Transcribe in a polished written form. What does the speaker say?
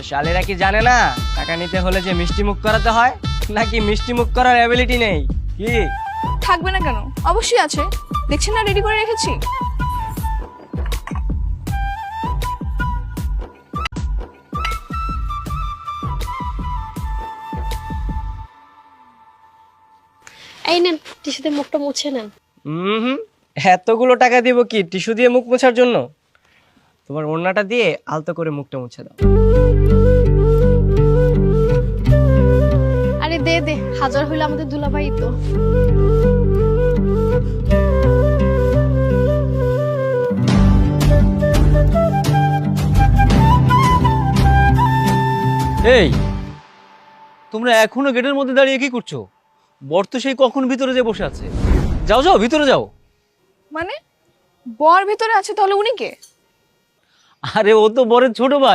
শালেরা কি জানে না টাকা নিতে হলে যে মিষ্টি মুখ করাতে হয়, নাকি মিষ্টি মুখ করার অ্যাবিলিটি নেই? কি থাকবে না কেন, অবশ্যই আছে। দেখছেন না রেডি করে রেখেছি। এই নেন, টিস্যুতে মুখটা মুছে নেন। হুম, এতগুলো টাকা দিব কি টিস্যু দিয়ে মুখ মোছার জন্য? তোমার ওড়নাটা দিয়ে আলতো করে মুখটা মুছে দাও। আরে দে দে, হাজার হইলো আমাদের দুলাভাই তো। এই, তোমরা এখনো গেটের মধ্যে দাঁড়িয়ে কি করছো? বর তো সেই কখন ভিতরে যে বসে আছে। যাও যাও, ভিতরে যাও। মানে বর ভিতরে আছে, তাহলে উনি কে? আরে ও তো বরের ছোট ভাই।